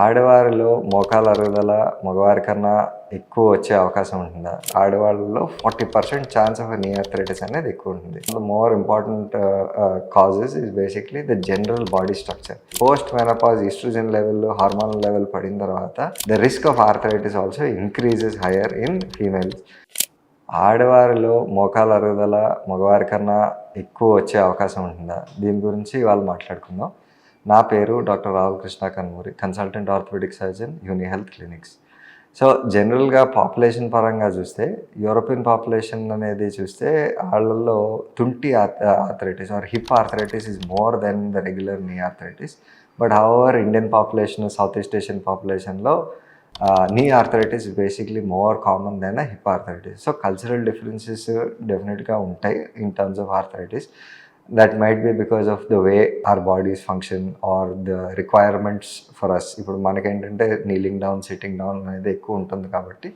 ఆడవారిలో మోకాల అరుగుదల మగవారి కన్నా ఎక్కువ వచ్చే అవకాశం ఉంటుందా? ఆడవాళ్ళలో 40% ఛాన్స్ ఆఫ్ నీ ఆర్థరైటిస్ అనేది ఎక్కువ ఉంటుంది. The more important causes is basically the general body structure. Post menopause estrogen level, hormonal level పడిన తర్వాత the risk of arthritis also increases higher in females. ఆడవారిలో మోకాల అరుగుదల మగవారి కన్నా ఎక్కువ వచ్చే అవకాశం ఉంటుందా? దీని గురించి వాళ్ళు మాట్లాడుకుందాం. నా పేరు doctor Rahul Krishna Kanmuri, consultant orthopaedic surgeon, uni health clinics. So జనరల్గా పాపులేషన్ పరంగా చూస్తే యూరోపియన్ పాపులేషన్ అనేది చూస్తే వాళ్ళల్లో తుంటి arthritis or hip arthritis is more than the regular knee arthritis. But however Indian population, south east Asian పాపులేషన్లో knee arthritis basically more common than hip arthritis. So cultural differences డెఫినెట్గా ఉంటాయి in terms of arthritis. That might be because of the way our bodies function or the requirements for us. ఇప్పుడు మనకేంటంటే kneeling down, sitting down అనేది ఎక్కువ ఉంటుంది కాబట్టి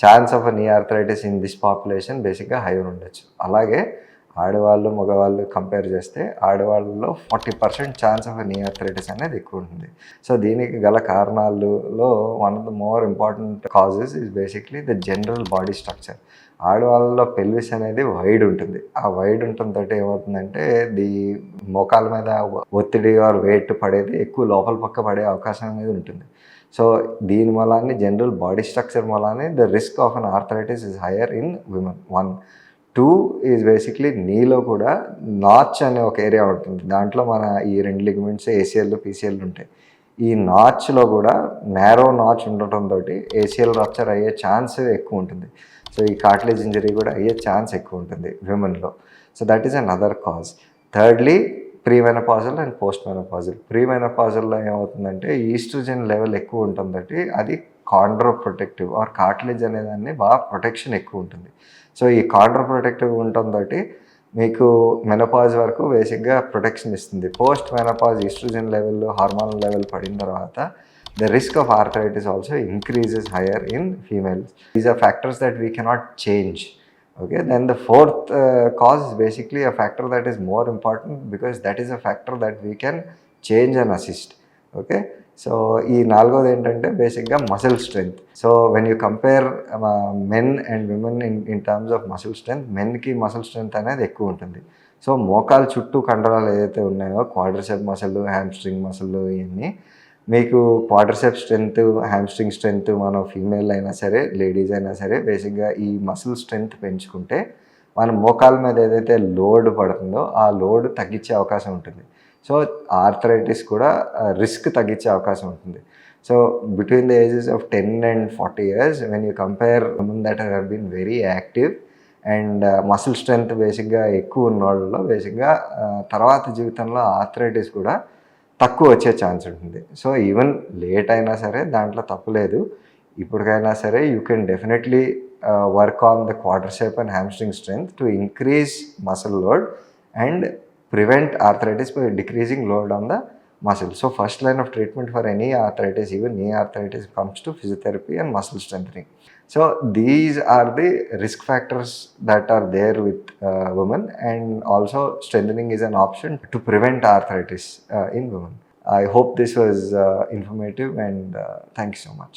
chance of నీ arthritis in this population బేసిక్గా హైయర్ ఉండొచ్చు. అలాగే ఆడవాళ్ళు మగవాళ్ళు కంపేర్ చేస్తే ఆడవాళ్ళలో 40% ఛాన్స్ ఆఫ్ నీ ఆర్థరైటిస్ అనేది ఎక్కువ ఉంటుంది. సో దీనికి గల కారణాలలో one of the more important causes is basically the general body structure. ఆడవాళ్ళలో పెల్విస్ అనేది వైడ్ ఉంటుంది. ఆ వైడ్ ఉండటంతో ఏమవుతుందంటే మోకాల మీద ఒత్తిడి ఆర్ వెయిట్ పడేది ఎక్కువ లోపల పక్క పడే అవకాశం అనేది ఉంటుంది. సో దీని వల్ల జనరల్ బాడీ స్ట్రక్చర్ వల్ల the risk of an arthritis is higher in women. 1. 2 is basically నీలో కూడా నాచ్ అనే ఒక ఏరియా ఉంటుంది. దాంట్లో మన ఈ 2 లిగమెంట్స్ ఏసిఎల్, పీసీఎల్ ఉంటాయి. ఈ నాచ్లో కూడా నేరో నాచ్ ఉండటంతో ఏసిఎల్ రప్చర్ అయ్యే ఛాన్స్ ఎక్కువ ఉంటుంది. సో ఈ కార్టిలేజ్ ఇంజరీ కూడా అయ్యే ఛాన్స్ ఎక్కువ ఉంటుంది విమెన్లో. So that is another cause. Thirdly premenopausal and post menopausal. ప్రీమెనోపాజల్లో ఏమవుతుందంటే ఈస్ట్రోజన్ లెవెల్ ఎక్కువ ఉంటుంది. అది కాండ్రో ప్రొటెక్టివ్ ఆర్ కార్టిలేజ్ అనేదాన్ని బాగా ప్రొటెక్షన్ ఎక్కువ ఉంటుంది. సో ఈ కాండ్రో ప్రొటెక్టివ్ ఉండటంతో మీకు మెనోపాజ్ వరకు బేసిక్గా ప్రొటెక్షన్ ఇస్తుంది. Post menopause estrogen level, hormonal level పడిన తర్వాత the risk of arthritis also increases higher in females. These are factors that we cannot change. Okay, then the fourth cause is basically a factor that is more important because that is a factor that we can change and assist. Okay, so ఈ నాలుగోది ఏంటంటే బేసిక్గా muscle strength. So when you compare men and women in terms of muscle strength, మెన్కి muscle strength అనేది ఎక్కువ ఉంటుంది. So మోకాల చుట్టూ కండరాలు ఏదైతే ఉన్నాయో క్వాడ్రిసెప్ మసిల్, హ్యామ్స్ట్రింగ్ మసిల్, ఇవన్నీ మీకు క్వాడ్రిసెప్ స్ట్రెంత్, హ్యామ్స్ట్రింగ్ స్ట్రెంత్ మనం ఫీమేల్ అయినా సరే లేడీస్ అయినా సరే బేసిక్గా ఈ మసిల్ స్ట్రెంత్ పెంచుకుంటే మన మోకాల మీద ఏదైతే లోడ్ పడుతుందో ఆ లోడ్ తగ్గించే అవకాశం ఉంటుంది. సో ఆర్థరైటిస్ కూడా రిస్క్ తగ్గించే అవకాశం ఉంటుంది. So between the ages of 10 and 40 years when you compare women that have been very active and muscle strength బేసిక్గా ఎక్కువ ఉన్న వాళ్ళలో బేసిక్గా తర్వాత జీవితంలో ఆర్థరైటిస్ కూడా తక్కువ వచ్చే ఛాన్స్ ఉంటుంది. సో ఈవెన్ లేట్ అయినా సరే దాంట్లో తప్పు లేదు. ఇప్పటికైనా సరే you can definitely work on the quadricep and hamstring strength to increase muscle load and prevent arthritis by decreasing load on the muscle. So first line of treatment for any arthritis, even knee arthritis, comes to physiotherapy and muscle strengthening. So these are the risk factors that are there with women, and also strengthening is an option to prevent arthritis in women. I hope this was informative, and thank you so much.